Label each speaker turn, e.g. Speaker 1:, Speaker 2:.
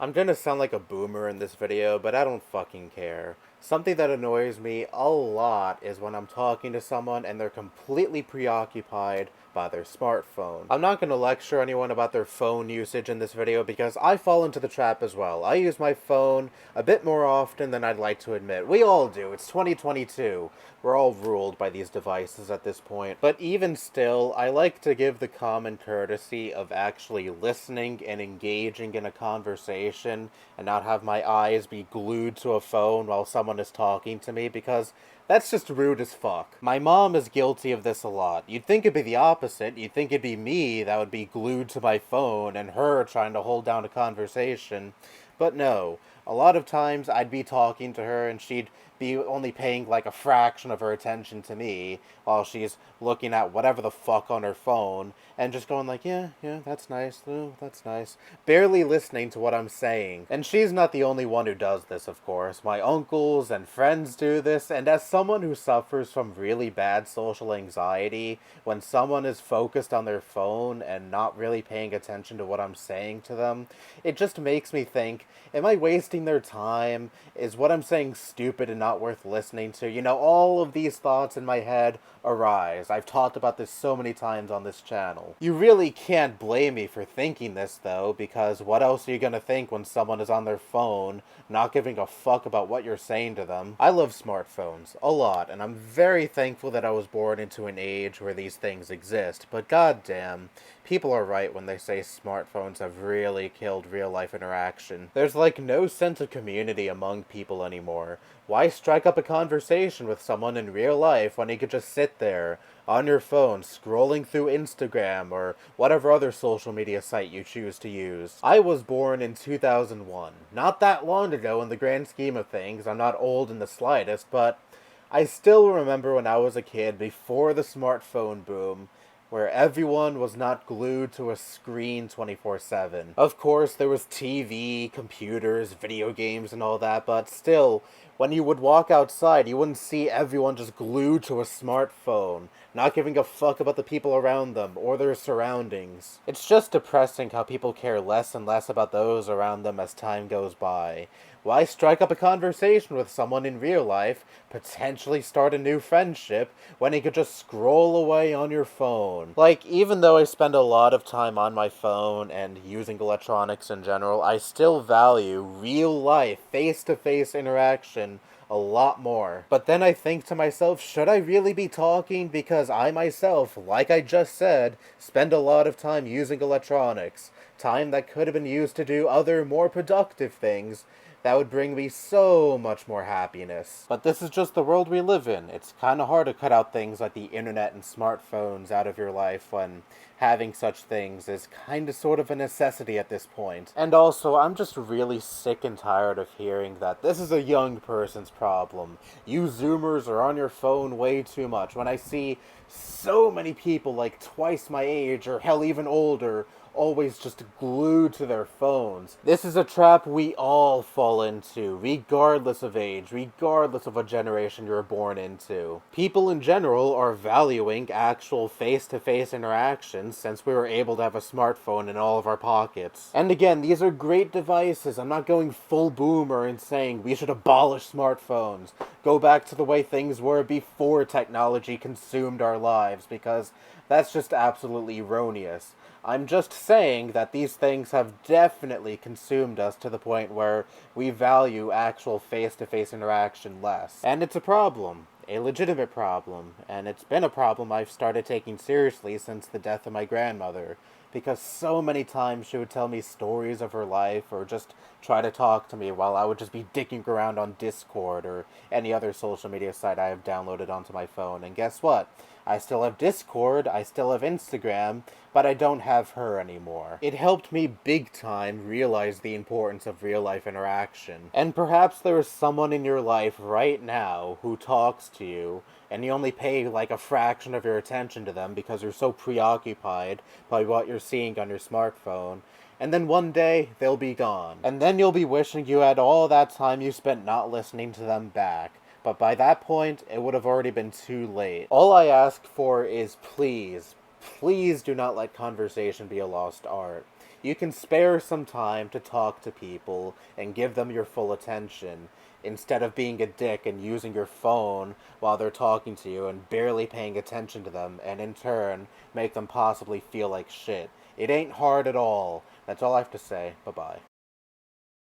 Speaker 1: I'm gonna sound like a boomer in this video, but I don't fucking care. Something that annoys me a lot is when I'm talking to someone and they're completely preoccupied by their smartphone. I'm not gonna lecture anyone about their phone usage in this video because I fall into the trap as well. I use my phone a bit more often than I'd like to admit. We all do. It's 2022. We're all ruled by these devices at this point. But even still, I like to give the common courtesy of actually listening and engaging in a conversation and not have my eyes be glued to a phone while someone is talking to me because that's just rude as fuck. My mom is guilty of this a lot. You'd think it'd be the opposite. You'd think it'd be me that would be glued to my phone and her trying to hold down a conversation. But no, a lot of times I'd be talking to her and she'd be only paying like a fraction of her attention to me while she's looking at whatever the fuck on her phone and just going like, yeah, yeah, that's nice, ooh, that's nice. Barely listening to what I'm saying. And she's not the only one who does this, of course. My uncles and friends do this, and as someone who suffers from really bad social anxiety, when someone is focused on their phone and not really paying attention to what I'm saying to them, it just makes me think, am I wasting their time? Is what I'm saying stupid and not worth listening to? You know, all of these thoughts in my head arise. I've talked about this so many times on this channel. You really can't blame me for thinking this, though, because what else are you gonna think when someone is on their phone, not giving a fuck about what you're saying to them? I love smartphones, a lot, and I'm very thankful that I was born into an age where these things exist, but goddamn, people are right when they say smartphones have really killed real-life interaction. There's like no sense of community among people anymore. Why strike up a conversation with someone in real life when you could just sit there, on your phone, scrolling through Instagram or whatever other social media site you choose to use? I was born in 2001. Not that long ago in the grand scheme of things. I'm not old in the slightest, but I still remember when I was a kid before the smartphone boom, where everyone was not glued to a screen 24/7. Of course, there was TV, computers, video games, and all that, but still, when you would walk outside, you wouldn't see everyone just glued to a smartphone, not giving a fuck about the people around them or their surroundings. It's just depressing how people care less and less about those around them as time goes by. Why strike up a conversation with someone in real life, potentially start a new friendship, when you could just scroll away on your phone? Like, even though I spend a lot of time on my phone and using electronics in general, I still value real life, face-to-face interaction a lot more. But then I think to myself, should I really be talking? Because I myself, like I just said, spend a lot of time using electronics. Time that could have been used to do other, more productive things that would bring me so much more happiness. But this is just the world we live in. It's kind of hard to cut out things like the internet and smartphones out of your life when having such things is kind of sort of a necessity at this point. And also, I'm just really sick and tired of hearing that this is a young person's problem. You Zoomers are on your phone way too much. When I see so many people like twice my age or hell even older always just glued to their phones. This is a trap we all fall into, regardless of age, regardless of what generation you're born into. People in general are valuing actual face-to-face interactions since we were able to have a smartphone in all of our pockets. And again, these are great devices. I'm not going full boomer and saying we should abolish smartphones. Go back to the way things were before technology consumed our lives, because that's just absolutely erroneous. I'm just saying that these things have definitely consumed us to the point where we value actual face-to-face interaction less. And it's a problem. A legitimate problem. And it's been a problem I've started taking seriously since the death of my grandmother. Because so many times she would tell me stories of her life or just try to talk to me while I would just be dicking around on Discord or any other social media site I have downloaded onto my phone. And guess what? I still have Discord, I still have Instagram, but I don't have her anymore. It helped me big time realize the importance of real life interaction. And perhaps there is someone in your life right now who talks to you, and you only pay like a fraction of your attention to them because you're so preoccupied by what you're seeing on your smartphone. And then one day, they'll be gone. And then you'll be wishing you had all that time you spent not listening to them back. But by that point, it would have already been too late. All I ask for is please, please do not let conversation be a lost art. You can spare some time to talk to people and give them your full attention instead of being a dick and using your phone while they're talking to you and barely paying attention to them, and in turn make them possibly feel like shit. It ain't hard at all. That's all I have to say. Bye-bye.